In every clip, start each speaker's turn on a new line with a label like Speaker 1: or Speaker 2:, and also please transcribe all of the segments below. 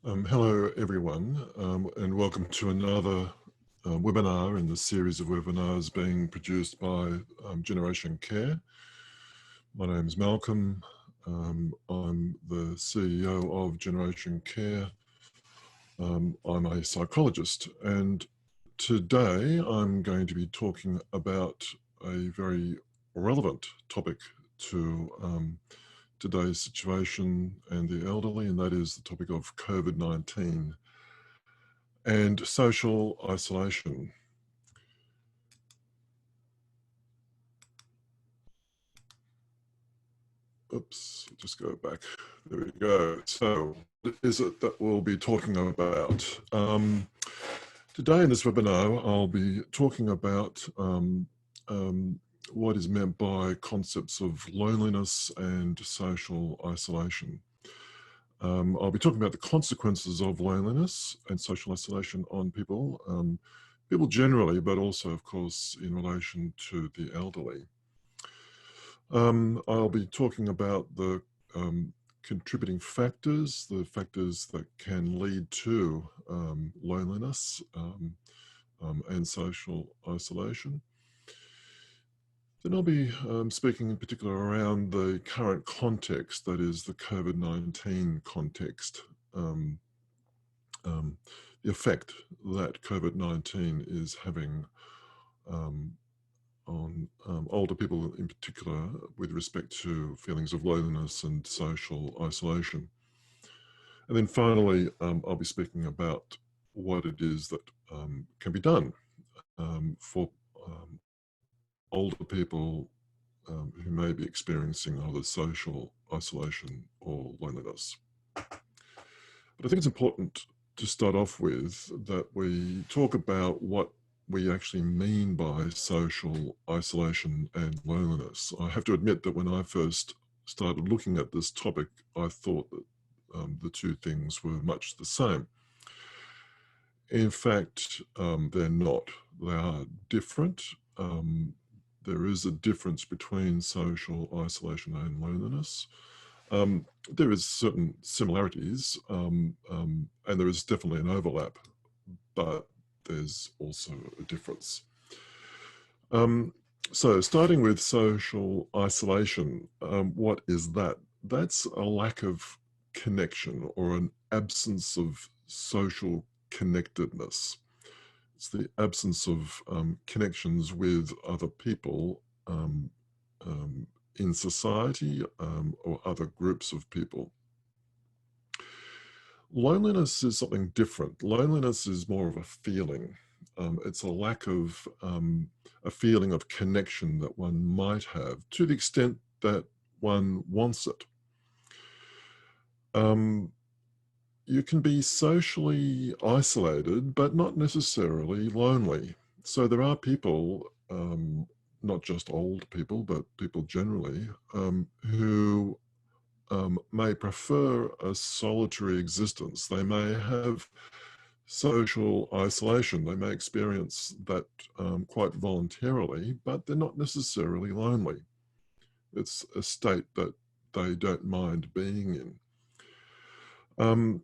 Speaker 1: Hello, everyone, and welcome to another webinar in the series of webinars being produced by Generation Care. My name is Malcolm. I'm the CEO of Generation Care. I'm a psychologist, and today I'm going to be talking about a very relevant topic to today's situation and the elderly, and that is the topic of COVID-19 and social isolation. Oops, just go back. There we go. So what is it that we'll be talking about? Today in this webinar, I'll be talking about what is meant by concepts of loneliness and social isolation. I'll be talking about the consequences of loneliness and social isolation on people, people generally, but also, of course, in relation to the elderly. I'll be talking about the contributing factors, the factors that can lead to loneliness and social isolation. Then I'll be speaking in particular around the current context, that is the COVID-19 context, the effect that COVID-19 is having on older people in particular with respect to feelings of loneliness and social isolation. And then finally, I'll be speaking about what it is that can be done for older people who may be experiencing either social isolation or loneliness. But I think it's important to start off with that we talk about what we actually mean by social isolation and loneliness. I have to admit that when I first started looking at this topic, I thought that the two things were much the same. In fact, they're not. They are different. There is a difference between social isolation and loneliness. There is certain similarities, and there is definitely an overlap, but there's also a difference. So starting with social isolation, what is that? That's a lack of connection or an absence of social connectedness. It's the absence of connections with other people in society or other groups of people. Loneliness is something different. Loneliness is more of a feeling. It's a lack of a feeling of connection that one might have to the extent that one wants it. You can be socially isolated, but not necessarily lonely. So there are people, not just old people, but people generally, who may prefer a solitary existence. They may have social isolation. They may experience that quite voluntarily, but they're not necessarily lonely. It's a state that they don't mind being in.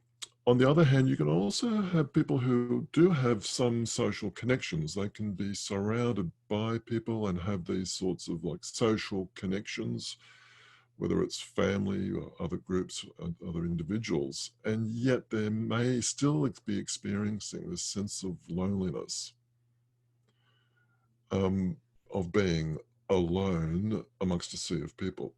Speaker 1: On the other hand, you can also have people who do have some social connections. They can be surrounded by people and have these sorts of like social connections, whether it's family or other groups, other individuals, and yet they may still be experiencing this sense of loneliness, of being alone amongst a sea of people.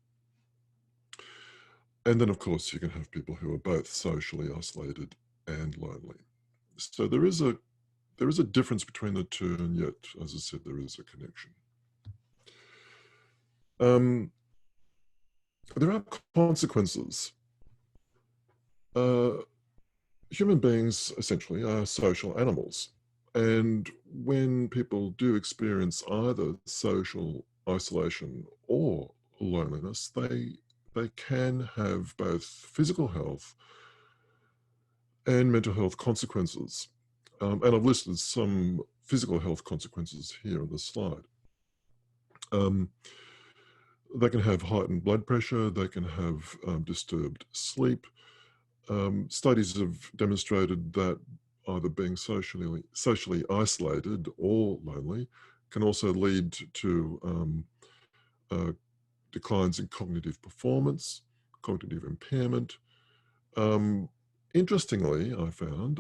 Speaker 1: And then, of course, you can have people who are both socially isolated and lonely. So there is a difference between the two, and yet, as I said, there is a connection. There are consequences. Human beings essentially are social animals. And when people do experience either social isolation or loneliness, they can have both physical health and mental health consequences. And I've listed some physical health consequences here on the slide. They can have heightened blood pressure, they can have disturbed sleep, studies have demonstrated that either being socially isolated or lonely can also lead to declines in cognitive performance, cognitive impairment. Interestingly, I found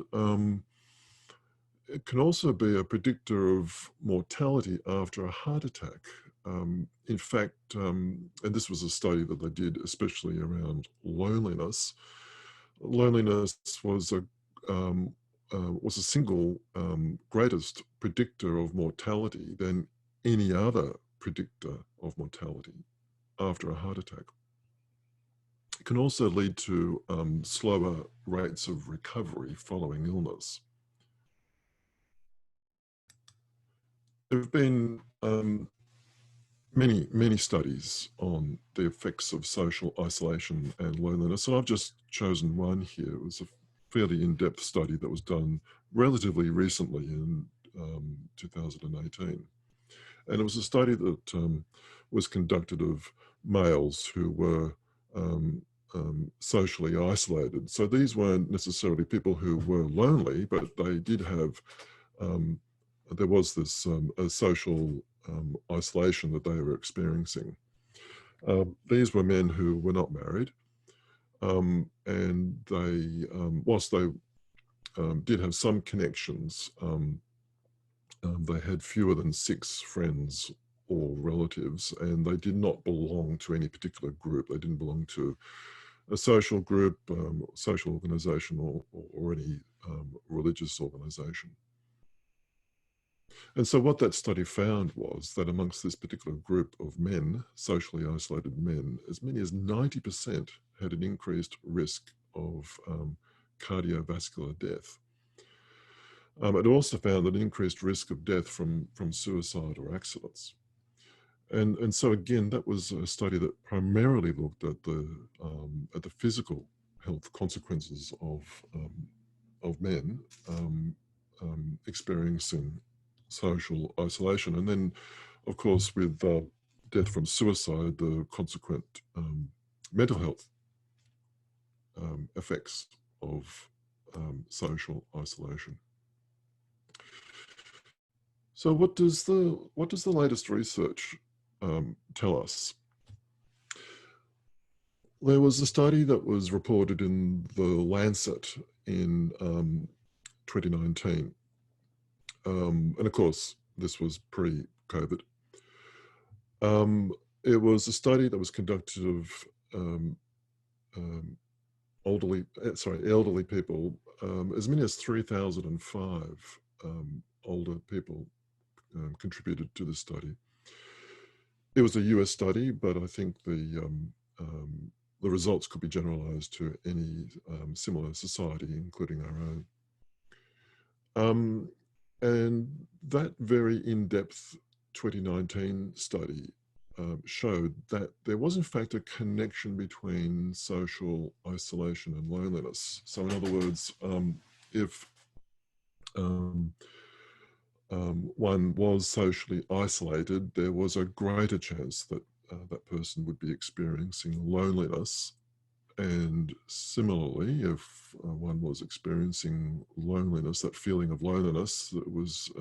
Speaker 1: it can also be a predictor of mortality after a heart attack. In fact, and this was a study that they did especially around loneliness. Loneliness was a single greatest predictor of mortality than any other predictor of mortality after a heart attack. It can also lead to slower rates of recovery following illness. There have been many studies on the effects of social isolation and loneliness, and I've just chosen one here. It was a fairly in-depth study that was done relatively recently in 2018. And it was a study that was conducted of males who were socially isolated. So these weren't necessarily people who were lonely, but they did have, there was this a social isolation that they were experiencing. These were men who were not married, and they, whilst they did have some connections, they had fewer than 6 friends or relatives, and they did not belong to any particular group. They didn't belong to a social group, social organization, or any religious organization. And so what that study found was that amongst this particular group of men, socially isolated men, as many as 90% had an increased risk of cardiovascular death. It also found an increased risk of death from suicide or accidents. And so again, that was a study that primarily looked at the physical health consequences of men experiencing social isolation, and then, of course, with death from suicide, the consequent mental health effects of social isolation. So, what does the latest research tell us? There was a study that was reported in the Lancet in 2019. And of course, this was pre-COVID. It was a study that was conducted of elderly people. As many as 3,005 older people contributed to the study. It was a US study, but I think the results could be generalized to any similar society, including our own. And that very in-depth 2019 study showed that there was in fact a connection between social isolation and loneliness. So in other words, if one was socially isolated, there was a greater chance that that person would be experiencing loneliness. And similarly, if one was experiencing loneliness, that feeling of loneliness, there was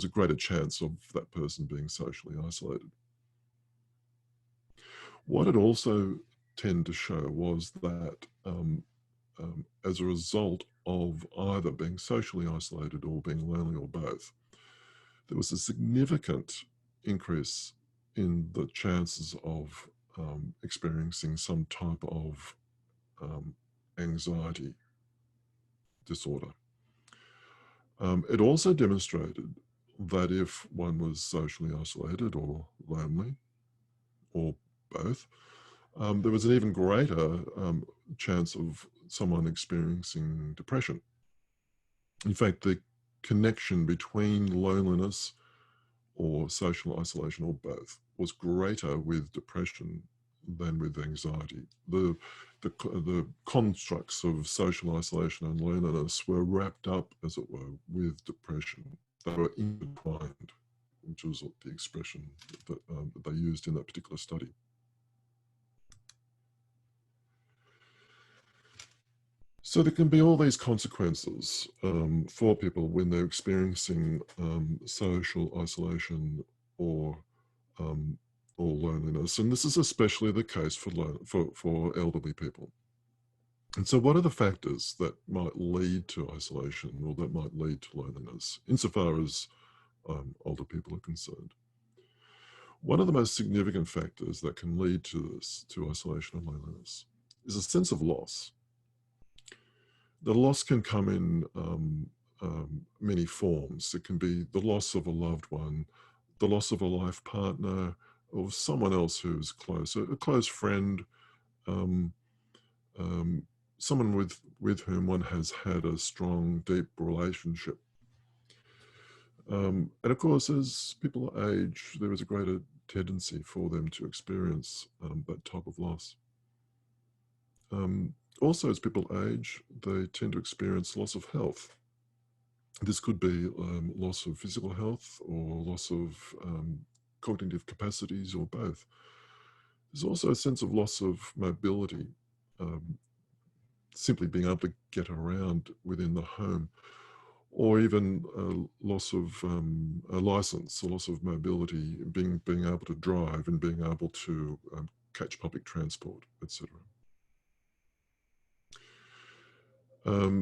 Speaker 1: a greater chance of that person being socially isolated. What it also tended to show was that as a result of either being socially isolated or being lonely or both, there was a significant increase in the chances of experiencing some type of anxiety disorder. It also demonstrated that if one was socially isolated or lonely, or both, there was an even greater chance of someone experiencing depression. In fact, the connection between loneliness or social isolation or both was greater with depression than with anxiety. The constructs of social isolation and loneliness were wrapped up, as it were, with depression. They were intertwined, which was the expression that they used in that particular study. So there can be all these consequences for people when they're experiencing social isolation or loneliness, and this is especially the case for elderly people. And so, what are the factors that might lead to isolation or that might lead to loneliness, insofar as older people are concerned? One of the most significant factors that can lead to this, to isolation and loneliness, is a sense of loss. The loss can come in many forms. It can be the loss of a loved one, the loss of a life partner, or someone else who's close, a close friend, um, someone with whom one has had a strong, deep relationship. And of course, as people age, there is a greater tendency for them to experience that type of loss. Also, as people age, they tend to experience loss of health. This could be loss of physical health or loss of cognitive capacities, or both. There's also a sense of loss of mobility, simply being able to get around within the home, or even a loss of a license, a loss of mobility, being able to drive and being able to catch public transport, etc.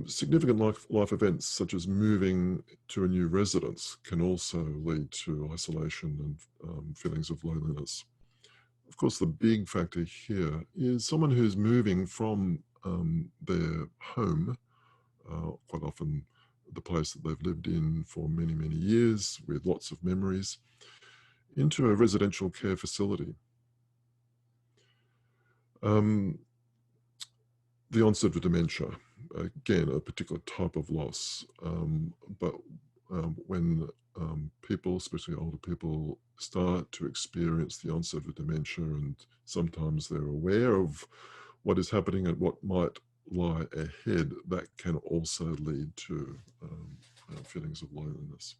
Speaker 1: Significant life events such as moving to a new residence can also lead to isolation and feelings of loneliness. Of course, the big factor here is someone who's moving from their home, quite often the place that they've lived in for many, many years with lots of memories, into a residential care facility. The onset of dementia, again, a particular type of loss, but when people, especially older people, start to experience the onset of dementia, and sometimes they're aware of what is happening and what might lie ahead, that can also lead to feelings of loneliness.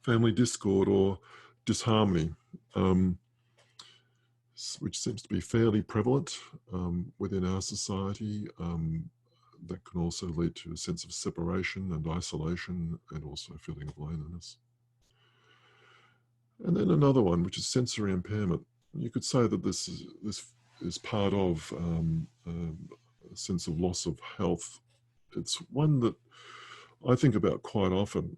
Speaker 1: Family discord or disharmony, which seems to be fairly prevalent within our society. That can also lead to a sense of separation and isolation, and also a feeling of loneliness. And then another one, which is sensory impairment. You could say that this is part of a sense of loss of health. It's one that I think about quite often,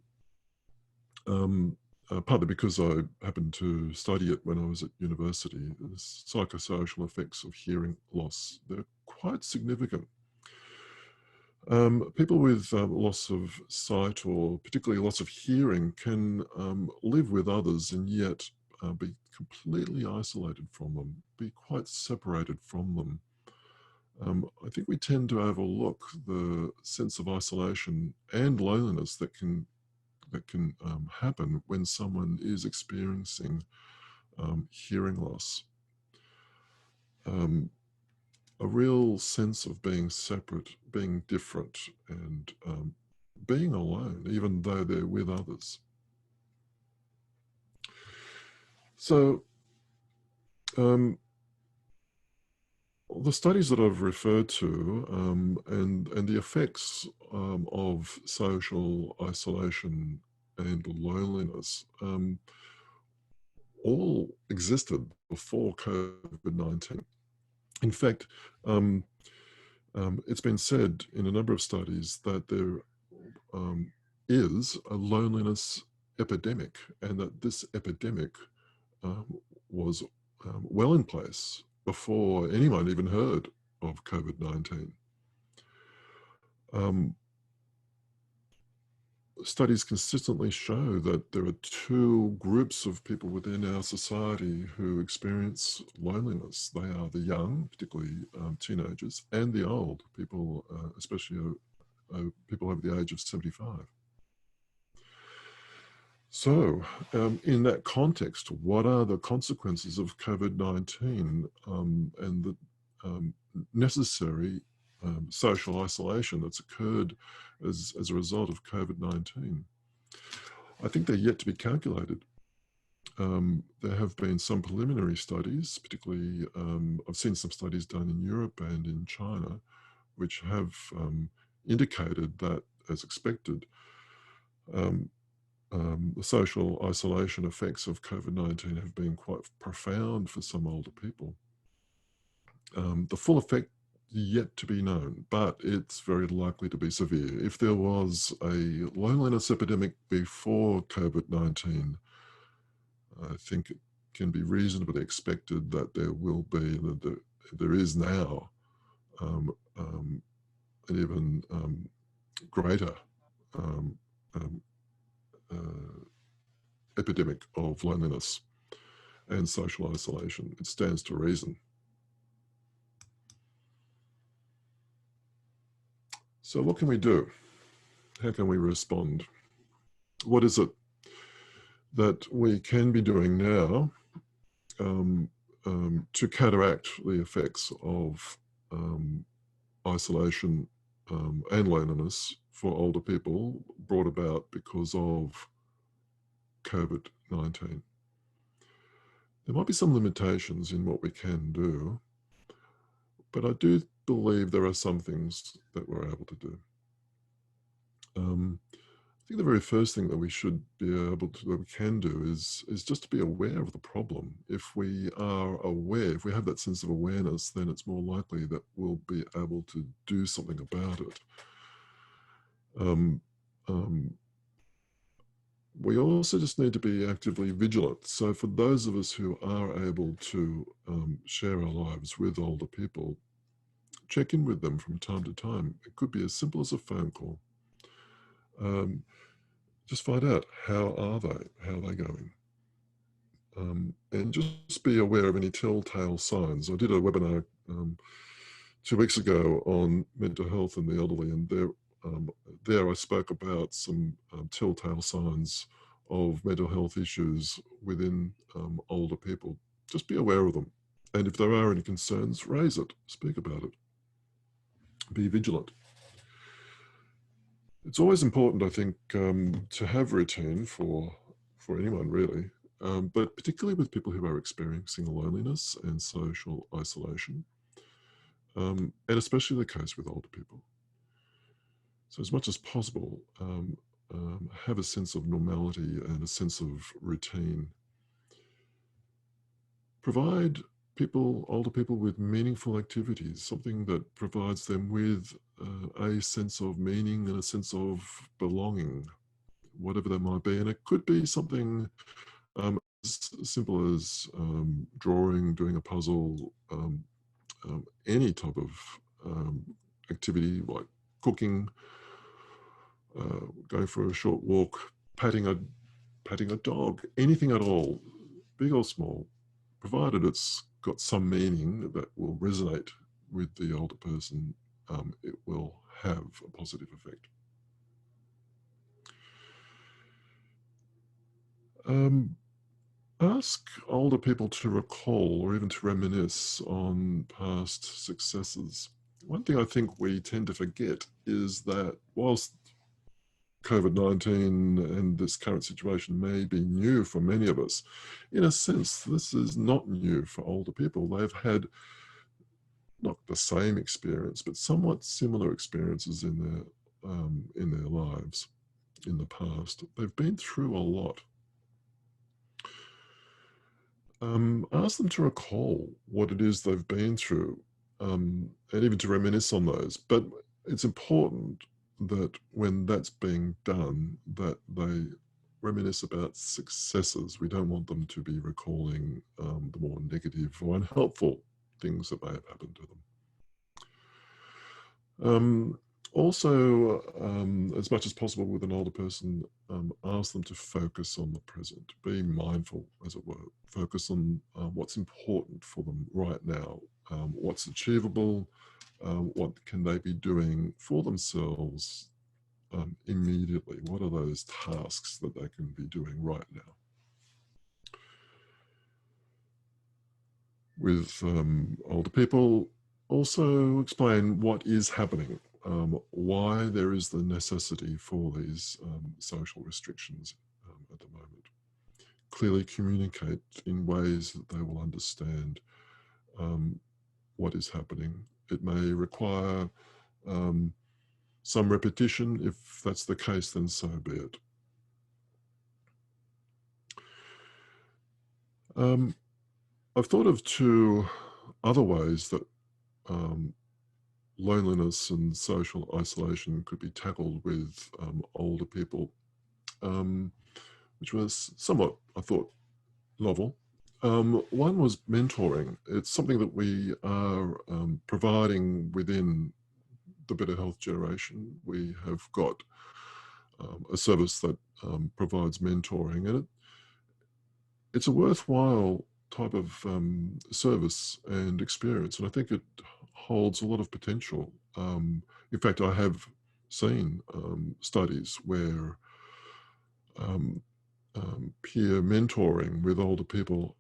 Speaker 1: partly because I happened to study it when I was at university. The psychosocial effects of hearing loss, they're quite significant. People with loss of sight, or particularly loss of hearing, can live with others and yet be completely isolated from them, be quite separated from them. I think we tend to overlook the sense of isolation and loneliness that can happen when someone is experiencing hearing loss. A real sense of being separate, being different, and being alone, even though they're with others. So the studies that I've referred to and the effects of social isolation and loneliness all existed before COVID-19. In fact, it's been said in a number of studies that there is a loneliness epidemic, and that this epidemic was well in place before anyone even heard of COVID-19. Studies consistently show that there are two groups of people within our society who experience loneliness. They are the young, particularly teenagers, and the old, people, especially people over the age of 75. So, in that context, what are the consequences of COVID-19 and the necessary social isolation that's occurred as a result of COVID-19? I think they're yet to be calculated. There have been some preliminary studies, particularly I've seen some studies done in Europe and in China, which have indicated that, as expected, the social isolation effects of COVID-19 have been quite profound for some older people. The full effect yet to be known, but it's very likely to be severe. If there was a loneliness epidemic before COVID-19, I think it can be reasonably expected that there will be, that there is now an even greater epidemic of loneliness and social isolation. It stands to reason. So what can we do? How can we respond? What is it that we can be doing now to counteract the effects of isolation and loneliness for older people brought about because of COVID-19? There might be some limitations in what we can do, but I do believe there are some things that we're able to do. I think the very first thing that we should be able to, that we can do is just to be aware of the problem. If we are aware, if we have that sense of awareness, then it's more likely that we'll be able to do something about it. We also just need to be actively vigilant. So for those of us who are able to share our lives with older people, check in with them from time to time. It could be as simple as a phone call. Just find out, how are they? How are they going? And just be aware of any telltale signs. I did a webinar 2 weeks ago on mental health in the elderly, and there I spoke about some telltale signs of mental health issues within older people. Just be aware of them. And if there are any concerns, raise it, speak about it. Be vigilant. It's always important, I think, to have routine for anyone really, but particularly with people who are experiencing loneliness and social isolation, and especially the case with older people. So as much as possible, have a sense of normality and a sense of routine. Provide older people with meaningful activities, something that provides them with a sense of meaning and a sense of belonging, whatever that might be. And it could be something as simple as drawing, doing a puzzle, any type of activity like cooking, going for a short walk, patting a dog, anything at all, big or small, provided it's got some meaning that will resonate with the older person, it will have a positive effect. Ask older people to recall or even to reminisce on past successes. One thing I think we tend to forget is that whilst COVID-19 and this current situation may be new for many of us, in a sense, this is not new for older people. They've had not the same experience, but somewhat similar experiences in their lives in the past. They've been through a lot. Ask them to recall what it is they've been through, and even to reminisce on those. But it's important that when that's being done, that they reminisce about successes. We don't want them to be recalling the more negative or unhelpful things that may have happened to them. Also, as much as possible with an older person, ask them to focus on the present. Be mindful, as it were. Focus on what's important for them right now, what's achievable, what can they be doing for themselves immediately. What are those tasks that they can be doing right now? With older people, also explain what is happening, why there is the necessity for these social restrictions at the moment. Clearly communicate in ways that they will understand what is happening. It may require some repetition. If that's the case, then so be it. I've thought of two other ways that loneliness and social isolation could be tackled with older people, which was somewhat, I thought, novel. One was mentoring. It's something that we are providing within the Better Health Generation. We have got a service that provides mentoring, and it's a worthwhile type of service and experience, and I think it holds a lot of potential. In fact, I have seen studies where peer mentoring with older people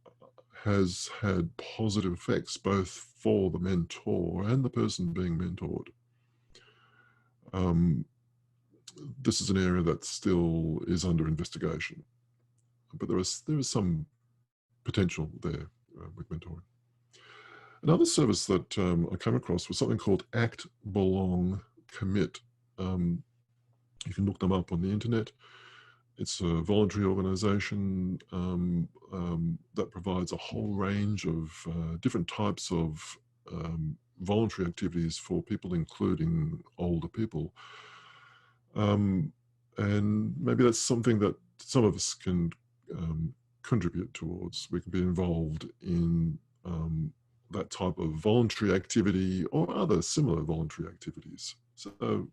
Speaker 1: has had positive effects both for the mentor and the person being mentored. This is an area that still is under investigation, but there is some potential there with mentoring. Another service that I came across was something called Act, Belong, Commit. You can look them up on the internet. It's a voluntary organisation that provides a whole range of different types of voluntary activities for people, including older people. And maybe that's something that some of us can contribute towards. We can be involved in that type of voluntary activity or other similar voluntary activities. So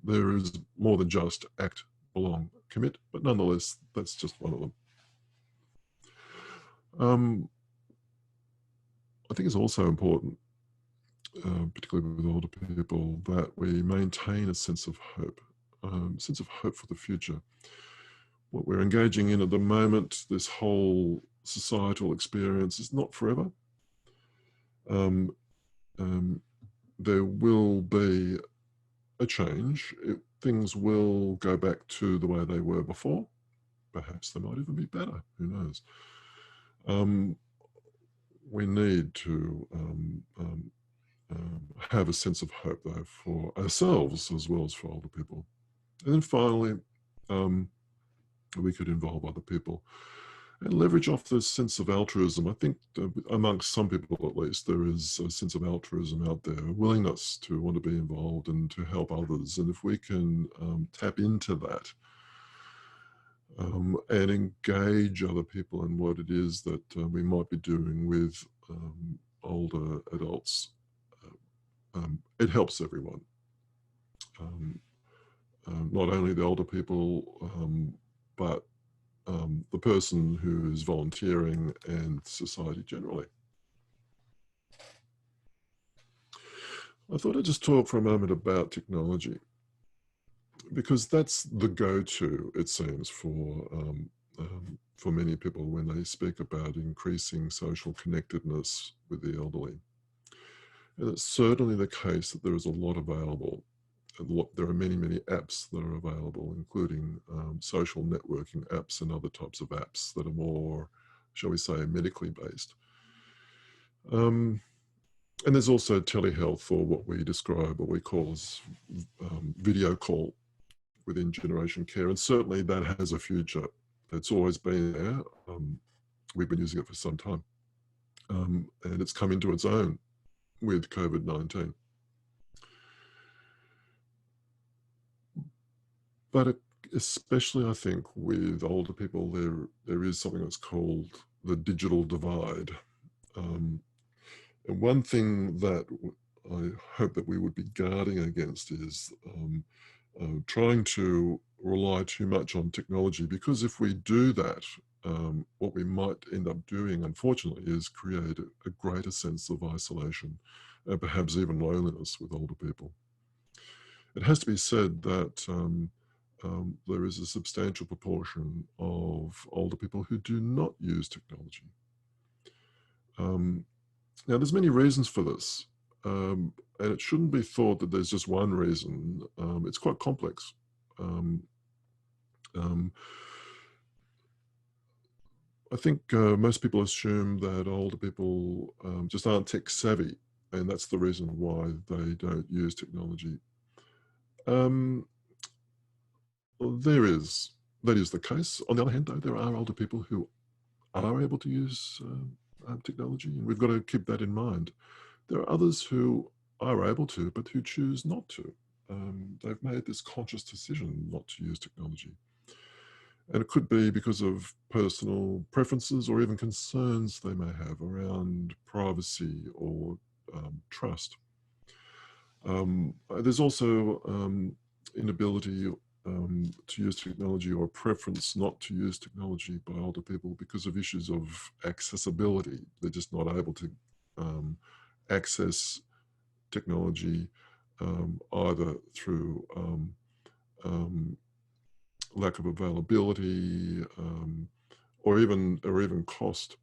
Speaker 1: there is more than just act, belong, commit, but nonetheless, that's just one of them. I think it's also important, particularly with older people, that we maintain a sense of hope for the future. What we're engaging in at the moment, this whole societal experience, is not forever. There will be a change. Things will go back to the way they were before. Perhaps they might even be better. Who knows? We need to have a sense of hope, though, for ourselves as well as for older people. And then finally, we could involve other people and leverage off this sense of altruism. I think amongst some people, at least, there is a sense of altruism out there, a willingness to want to be involved and to help others. And if we can tap into that and engage other people in what it is that we might be doing with older adults, it helps everyone. Not only the older people, but the person who is volunteering and society generally. I thought I'd just talk for a moment about technology, because that's the go-to, it seems, for many people when they speak about increasing social connectedness with the elderly. And it's certainly the case that there is a lot available. There are many, many apps that are available, including social networking apps and other types of apps that are more, shall we say, medically based. And there's also telehealth, or what we call as video call within Generation Care. And certainly that has a future. It's always been there. We've been using it for some time. And it's come into its own with COVID-19. But especially, I think, with older people, there is something that's called the digital divide. And one thing that I hope that we would be guarding against is trying to rely too much on technology, because if we do that, what we might end up doing, unfortunately, is create a greater sense of isolation and perhaps even loneliness with older people. It has to be said that there is a substantial proportion of older people who do not use technology. Now, there's many reasons for this, and it shouldn't be thought that there's just one reason. It's quite complex. I think most people assume that older people just aren't tech savvy, and that's the reason why they don't use technology. Um, that is the case. On the other hand, though, there are older people who are able to use technology, and we've got to keep that in mind. There are others who are able to, but who choose not to. They've made this conscious decision not to use technology. And it could be because of personal preferences or even concerns they may have around privacy or trust. There's also inability to use technology or preference not to use technology by older people because of issues of accessibility. They're just not able to access technology either through lack of availability or even cost.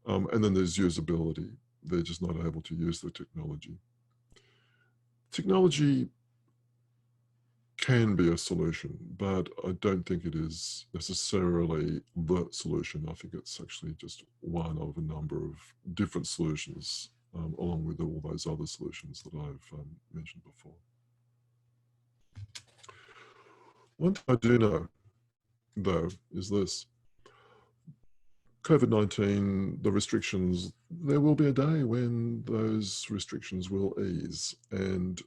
Speaker 1: And then there's usability. They're just not able to use the technology. Technology can be a solution, but I don't think it is necessarily the solution. I think it's actually just one of a number of different solutions, along with all those other solutions that I've mentioned before. One thing I do know, though, is this. COVID-19, the restrictions, there will be a day when those restrictions will ease, and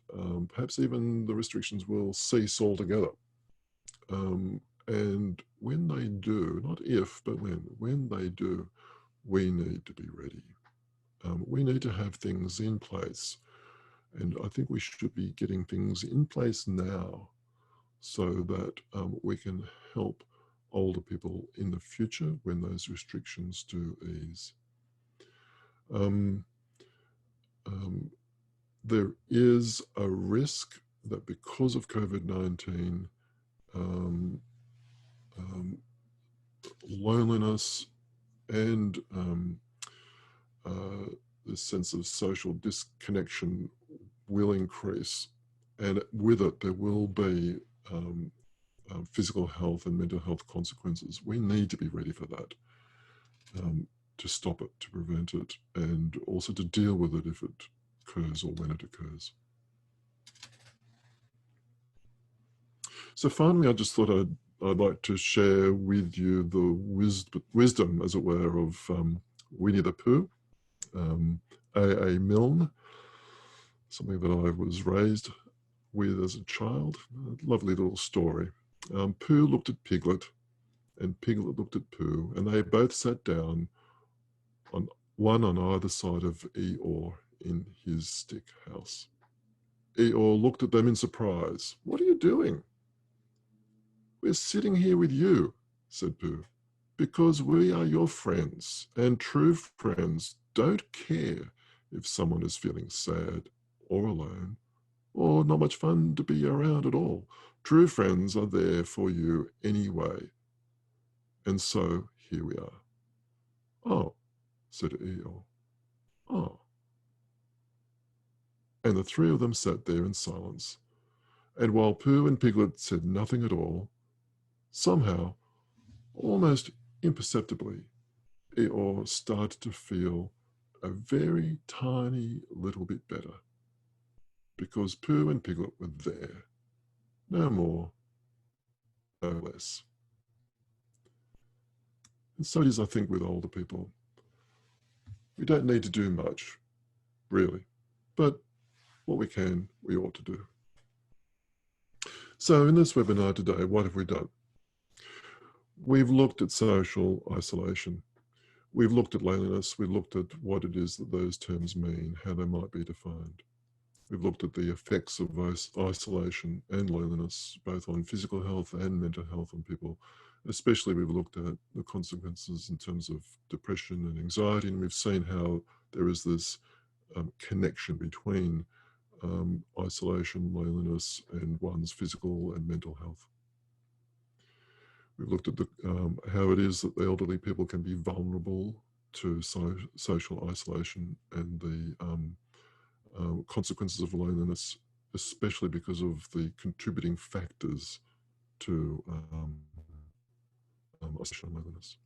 Speaker 1: perhaps even the restrictions will cease altogether. And when they do, not if, but when they do, we need to be ready. We need to have things in place, and I think we should be getting things in place now so that we can help older people in the future when those restrictions do ease. There is a risk that because of COVID-19, loneliness and this sense of social disconnection will increase, and with it there will be physical health and mental health consequences. We need to be ready for that, to stop it, to prevent it, and also to deal with it if it occurs or when it occurs. So finally, I just thought I'd like to share with you the wisdom, as it were, of Winnie the Pooh, A.A. Milne, something that I was raised with as a child. A lovely little story. Pooh looked at Piglet, and Piglet looked at Pooh, and they both sat down, one on either side of Eeyore in his stick house. Eeyore looked at them in surprise. "What are you doing?" "We're sitting here with you," said Pooh, "because we are your friends, and true friends don't care if someone is feeling sad or alone or not much fun to be around at all. True friends are there for you anyway. And so here we are." "Oh," said Eeyore. "Oh." And the three of them sat there in silence. And while Pooh and Piglet said nothing at all, somehow, almost imperceptibly, Eeyore started to feel a very tiny little bit better, because Pooh and Piglet were there, no more, no less. And so it is, I think, with older people. We don't need to do much, really, but what we can, we ought to do. So in this webinar today, what have we done? We've looked at social isolation. We've looked at loneliness. We've looked at what it is that those terms mean, how they might be defined. We've looked at the effects of isolation and loneliness, both on physical health and mental health on people. Especially we've looked at the consequences in terms of depression and anxiety, and we've seen how there is this connection between isolation, loneliness, and one's physical and mental health. We've looked at how it is that the elderly people can be vulnerable to social isolation and the consequences of loneliness, especially because of the contributing factors to isolation and loneliness.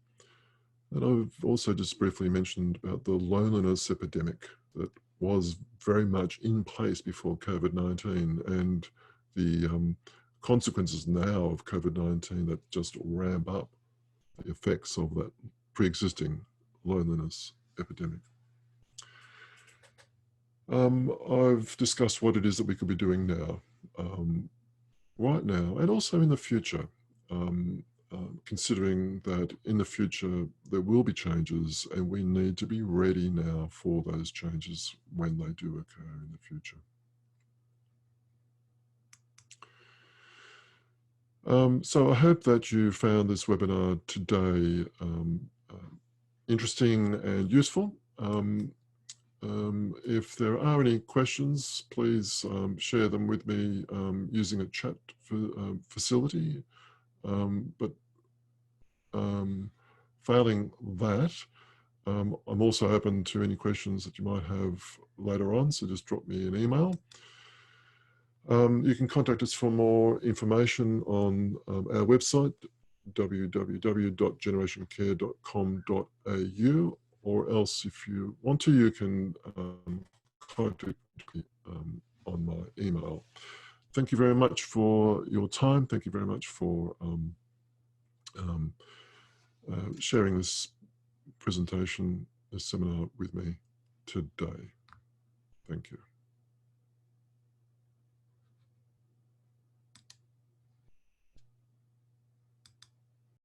Speaker 1: And I've also just briefly mentioned about the loneliness epidemic that was very much in place before COVID-19, and the consequences now of COVID-19 that just ramp up the effects of that pre-existing loneliness epidemic. I've discussed what it is that we could be doing now, right now, and also in the future, considering that in the future there will be changes and we need to be ready now for those changes when they do occur in the future. So I hope that you found this webinar today interesting and useful. If there are any questions, please share them with me using a chat facility. But failing that, I'm also open to any questions that you might have later on, so just drop me an email. You can contact us for more information on our website, www.generationcare.com.au, or else if you want to, you can contact me on my email. Thank you very much for your time. Thank you very much for sharing this presentation, this seminar with me today. Thank you.